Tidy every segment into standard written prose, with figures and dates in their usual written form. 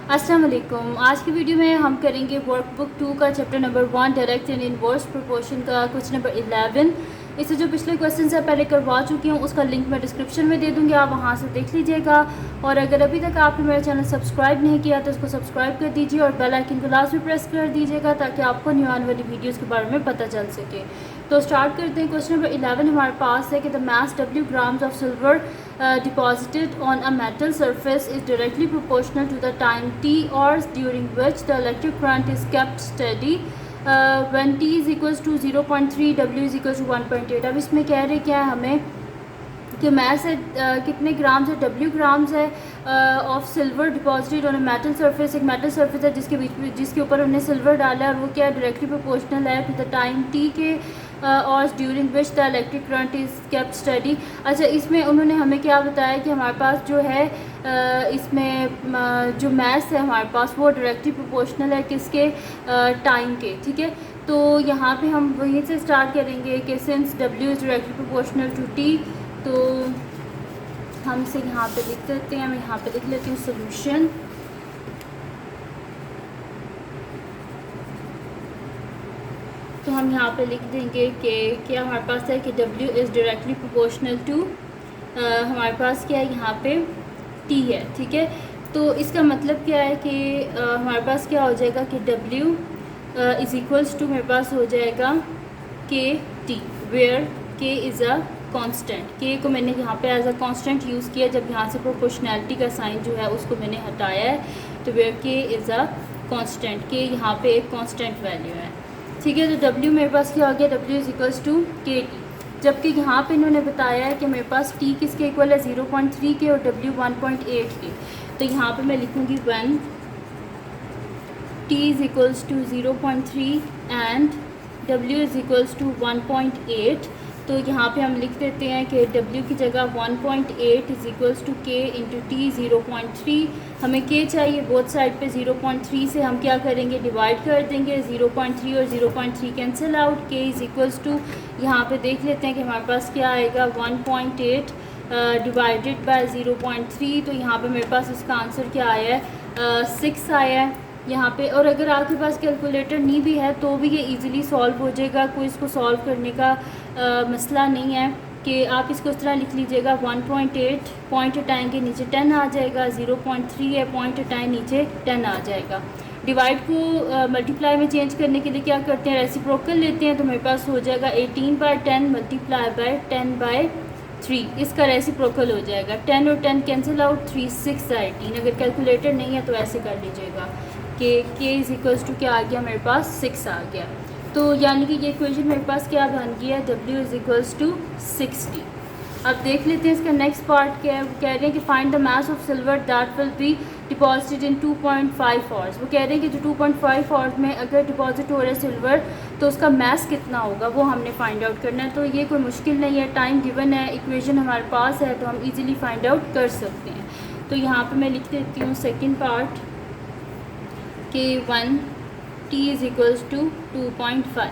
अस्सलाम वालेकुम। आज की वीडियो में हम करेंगे वर्कबुक 2 का chapter number 1 direct and inverse proportion का क्वेश्चन नंबर 11। इससे जो पिछले क्वेश्चन है पहले करवा चुकी हूँ, उसका लिंक मैं डिस्क्रिप्शन में दे दूँगी, आप वहाँ से देख लीजिएगा। और अगर अभी तक आपने मेरा चैनल सब्सक्राइब नहीं किया तो उसको सब्सक्राइब कर दीजिए और बेल आइकन को लाजमी प्रेस कर दीजिएगा ताकि आपको न्यू आने वाली वीडियोज़ के बारे में पता चल सके। तो स्टार्ट करते हैं। क्वेश्चन नंबर 11 हमारे पास है कि the mass W grams of silver deposited on a metal surface is directly proportional to the time t hours during which the electric current is kept steady when t is equals to 0.3 W is equals to 1.8। अब इसमें कह रहे क्या है हमें कि mess है कितने ग्राम्स है, W ग्राम्स है of silver deposited on a metal surface. एक मेटल सरफेस है जिसके ऊपर हमने सिल्वर डाला है और वो क्या है डायरेक्टली प्रोपोर्शनल है टू द टाइम टी के और during which the electric current is kept study. अच्छा, इसमें उन्होंने हमें क्या बताया कि हमारे पास जो है इसमें जो मैस है हमारे पास वो डायरेक्टली प्रोपोर्शनल है किसके, टाइम के। ठीक है, तो यहाँ पे हम वहीं से स्टार्ट करेंगे कि since W is directly proportional to T, तो हम इसे यहाँ पे लिख देते हैं। मैं यहाँ पे लिख लेती हूँ सोल्यूशन। तो हम यहाँ पे लिख देंगे कि क्या हमारे पास है कि W is directly proportional to हमारे पास क्या है यहाँ पे T है। ठीक है, तो इसका मतलब क्या है कि हमारे पास क्या हो जाएगा कि W इज़ इक्वल्स टू मेरे पास हो जाएगा KT, where K is a constant. K को मैंने यहाँ पे एज अ कांस्टेंट यूज़ किया जब यहाँ से प्रोपोर्शनैलिटी का साइन जो है उसको मैंने हटाया है, तो वेयर के इज़ अ कांस्टेंट, के यहाँ पे एक कांस्टेंट वैल्यू है। ठीक है, तो W मेरे पास क्या हो गया, W is equals to KT, जबकि यहाँ पे इन्होंने बताया है कि मेरे पास T किसके इक्वल है 0.3 के और W 1.8 के। तो यहाँ पे मैं लिखूँगी one T is equals to 0.3 and W is equals to 1.8। तो यहाँ पे हम लिख देते हैं कि W की जगह 1.8 is equals to K into T 0.3। हमें K चाहिए, बोथ साइड पे 0.3 से हम क्या करेंगे डिवाइड कर देंगे, 0.3 और 0.3 cancel out, K is equals to यहाँ पे देख लेते हैं कि हमारे पास क्या आएगा 1.8 डिवाइडेड बाय 0.3। तो यहाँ पे मेरे पास इसका आंसर क्या आया है 6 आया है यहाँ पे। और अगर आपके पास कैलकुलेटर नहीं भी है तो भी ये इजीली सॉल्व हो जाएगा, कोई इसको सॉल्व करने का मसला नहीं है कि आप इसको इस तरह लिख लीजिएगा 1.8 पॉइंट हटाएंगे नीचे 10 आ जाएगा, 0.3 है पॉइंट हटाएं नीचे 10 आ जाएगा। डिवाइड को मल्टीप्लाई में चेंज करने के लिए क्या करते हैं, रेसिप्रोकल लेते हैं, तो मेरे पास हो जाएगा 18/10 मल्टीप्लाई बाय 10/3, इसका रेसिप्रोकल हो जाएगा। 10 और 10 कैंसिल आउट, 3 6 18। अगर कैलकुलेटर नहीं है तो ऐसे कर लीजिएगा कि K इज़ इक्वल्स टू क्या आ गया मेरे पास 6 आ गया। तो यानी कि ये इक्वेशन मेरे पास क्या बन गया, W इज़ इक्वल्स टू 60। अब देख लेते हैं इसका नेक्स्ट पार्ट क्या है। वो कह रहे हैं कि find the mass of silver that will be deposited in 2.5 hours. वो कह रहे हैं कि जो 2.5 आवर्स में अगर डिपॉजिट हो रहा है सिल्वर तो उसका मास कितना होगा वो हमने फाइंड आउट करना है। तो ये कोई मुश्किल नहीं है, टाइम गिवन है, इक्वेशन हमारे पास है तो हम ईज़िली फाइंड आउट कर सकते हैं। तो यहाँ पर मैं लिख देती हूँ सेकेंड पार्ट कि 1 T इज़ इक्वल्स टू 2.5।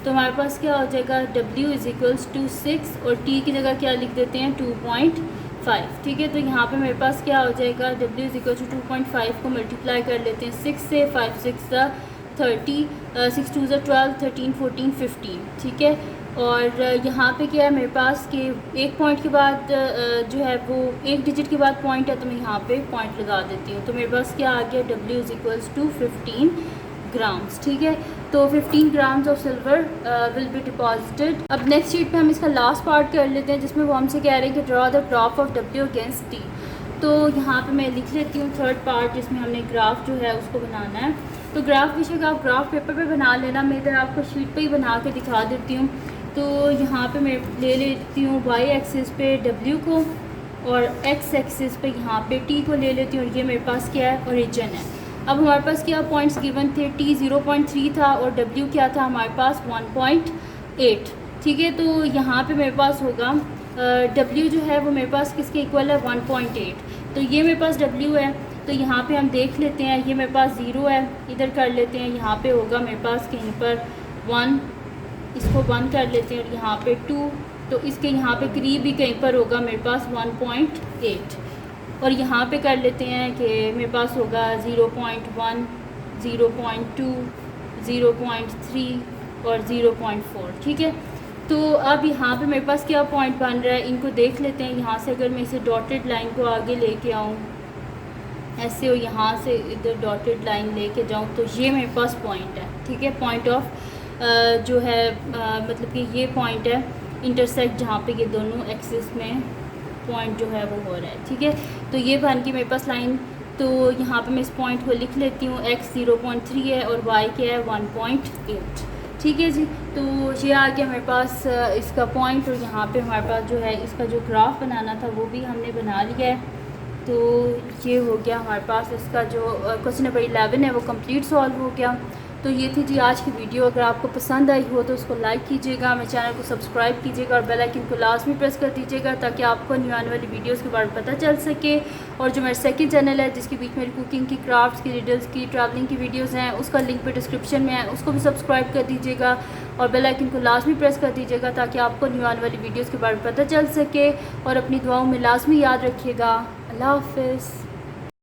तो हमारे पास क्या हो जाएगा W इज़ इक्वल्स टू 6 और T की जगह क्या लिख देते हैं 2.5। ठीक है, तो यहाँ पे मेरे पास क्या हो जाएगा W इज़ इक्वल्स टू 2.5 को मल्टीप्लाई कर लेते हैं 6 से, 5 6 30, 6 2 12, 13 14 15। ठीक है, और यहाँ पे क्या है मेरे पास कि एक पॉइंट के बाद जो है वो एक डिजिट के बाद पॉइंट है, तो मैं यहाँ पे पॉइंट लगा देती हूँ। तो मेरे पास क्या आ गया W is equals to 15 grams. ठीक है, तो 15 grams of silver will be deposited. अब नेक्स्ट शीट पे हम इसका लास्ट पार्ट कर लेते हैं जिसमें वो हमसे कह रहे हैं कि draw the graph of W against T। तो यहाँ पे मैं लिख लेती हूँ थर्ड पार्ट जिसमें हमने ग्राफ जो है उसको बनाना है। तो ग्राफ बेशक आप ग्राफ पेपर पे बना लेना, मैं इधर आपको शीट पे ही बना के दिखा देती हूँ। तो यहाँ पे मैं ले लेती हूँ y एक्सिस पे W को और x एक्सिस पे यहाँ पे T को ले लेती हूँ और ये मेरे पास क्या है ओरिजिन है। अब हमारे पास क्या पॉइंट्स गिवन थे, T 0.3 था और W क्या था हमारे पास 1.8। ठीक है, तो यहाँ पे मेरे पास होगा W जो है वो मेरे पास किसके इक्वल है 1.8। तो ये मेरे पास W है, तो यहाँ पे हम देख लेते हैं ये मेरे पास 0 है, इधर कर लेते हैं, यहाँ पे होगा मेरे पास कहीं पर 1, इसको 1 कर लेते हैं और यहाँ पे 2, तो इसके यहाँ पे करीब भी कहीं पर होगा मेरे पास 1.8। और यहाँ पे कर लेते हैं कि मेरे पास होगा 0.1, 0.2, 0.3 और 0.4, ठीक है। तो अब यहाँ पे मेरे पास क्या पॉइंट बन रहा है, इनको देख लेते हैं। यहाँ से अगर मैं इसे डॉटेड लाइन को आगे लेके आऊँ ऐसे, और यहाँ से इधर डॉटेड लाइन लेके जाऊँ, तो ये मेरे पास पॉइंट है, ठीक है। पॉइंट ऑफ जो है मतलब कि ये पॉइंट है इंटरसेक्ट, जहाँ पे ये दोनों एक्सिस में पॉइंट जो है वो हो रहा है, ठीक है। तो ये बन गई मेरे पास लाइन। तो यहाँ पे मैं इस पॉइंट को लिख लेती हूँ, x 0.3 है और y क्या है 1.8, ठीक है जी। तो ये आ गया मेरे पास इसका पॉइंट, और यहाँ पे हमारे पास जो है इसका जो ग्राफ बनाना था वो भी हमने बना लिया है। तो ये हो गया हमारे पास इसका जो क्वेश्चन नंबर 11 है वो कंप्लीट सॉल्व हो गया। तो ये थी जी आज की वीडियो। अगर आपको पसंद आई हो तो उसको लाइक कीजिएगा, मेरे चैनल को सब्सक्राइब कीजिएगा और बेल आइकन को लाजमी प्रेस कर दीजिएगा ताकि आपको न्यू आने वाली वीडियोस के बारे में पता चल सके। और जो मेरा सेकंड चैनल है जिसके बीच मेरी कुकिंग की, क्राफ्ट्स की, रिडल्स की, ट्रैवलिंग की वीडियोज़ हैं, उसका लिंक पे डिस्क्रिप्शन में है, उसको भी सब्सक्राइब कर दीजिएगा और बेल आइकन को लाजमी प्रेस कर दीजिएगा ताकि आपको न्यू आने वाली वीडियोज़ के बारे में पता चल सके। और अपनी दुआओं में लाजमी याद रखिएगा। अल्लाह हाफ़िज़।